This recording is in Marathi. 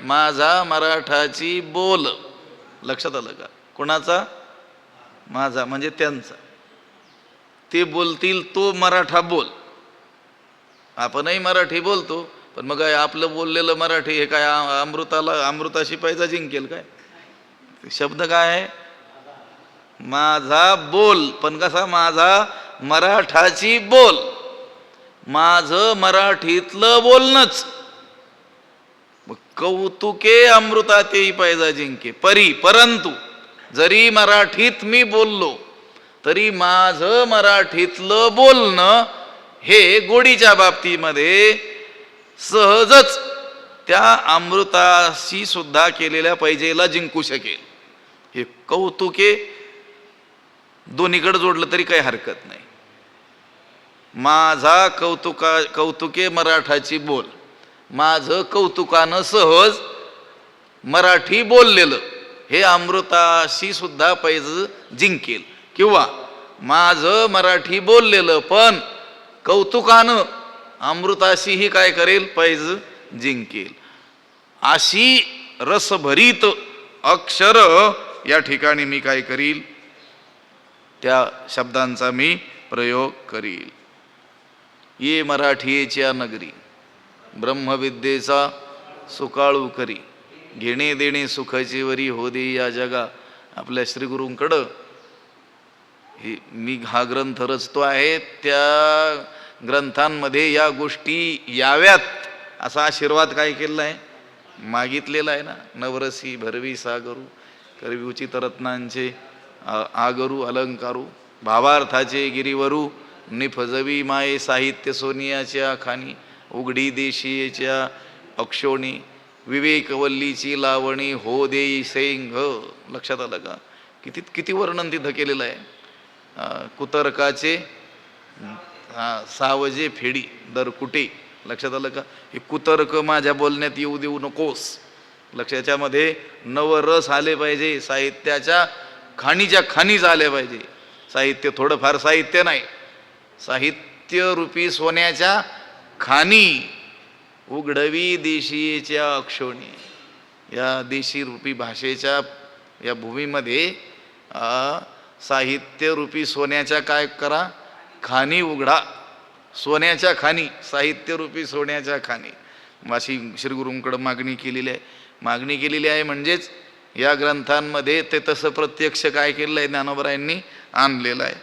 माझा मराठाची बोल. लक्षात आलं का? कोणाचा? माझा म्हणजे त्यांचा. ते बोलतील तो मराठा बोल. आपणही मराठी बोलतो, पण मग काय आपलं बोललेलं मराठी हे काय अमृताशी पैजा जिंकेल काय? शब्द काय आहे? माझा बोल. पण कसा? माझा मराठाची बोल. माझं मराठीतलं बोलणंच. कौतुके अमृता तेही पैजा जिंके परी. परंतु जरी मराठीत मी बोललो तरी माझं मराठीतलं बोलणं हे गोडीच्या बाबतीमध्ये सहजच त्या अमृताशी सुद्धा केलेल्या पैजेला जिंकू शकेल. हे कौतुके दोन्हीकडे जोडलं तरी काही हरकत नाही. माझा कौतुके मराठाची बोल. माझं कौतुकानं सहज मराठी बोललेलं हे अमृताशी सुद्धा पैज जिंकेल. किंवा माझं मराठी बोललेलं पण कौतुकानं अमृताशीही काय करेल? पैज जिंकेल. अशी रसभरीत अक्षर या ठिकाणी मी काय करील? त्या शब्दांचा मी प्रयोग करील. ये मराठीच्या नगरी, ब्रह्मविद्येचा सुकाळू करी, घेणे देणे सुखाची वरी हो दे या जगा. आपल्या श्रीगुरूंकडं मी हा ग्रंथ रचतो आहे, त्या ग्रंथांमध्ये या गोष्टी याव्यात असा आशीर्वाद काय केलेला आहे? मागितलेला आहे ना. नवरसी भरवी सागरू, करवी उचित रत्नांचे आगरू अलंकारू, भावार्थाचे गिरीवरू, निफजवी माये साहित्य सोनियाच्या खाणी, उघडी देशीच्या अक्षोणी, विवेकवल्लीची लावणी हो देई सेंग. लक्षात आलं का? किती वर्णन तिथं केलेलं आहे. कुतर्काचे सावजे फेडी दर कुठे. लक्षात आलं का? हे कुतर्क माझ्या बोलण्यात येऊ देऊ नकोस. लक्षाच्यामध्ये नवरस आले पाहिजे, साहित्याच्या खाणीच्या खाणीच आले पाहिजे. साहित्य थोडंफार साहित्य नाही, साहित्य रूपी सोन्याच्या खाणी उघडवी देशीच्या अक्षोणी. या देशी रूपी भाषेच्या या भूमीमध्ये साहित्य रूपी सोन्याच्या काय करा? खाणी उघडा. सोन्याच्या खाणी, साहित्य रूपी सोन्याच्या खाणी. अशी श्रीगुरूंकडं मागणी केलेली आहे. मागणी केलेली आहे म्हणजेच या ग्रंथांमध्ये ते तसं प्रत्यक्ष काय केलेलं आहे? ज्ञानोबरायांनी आणलेलं आहे.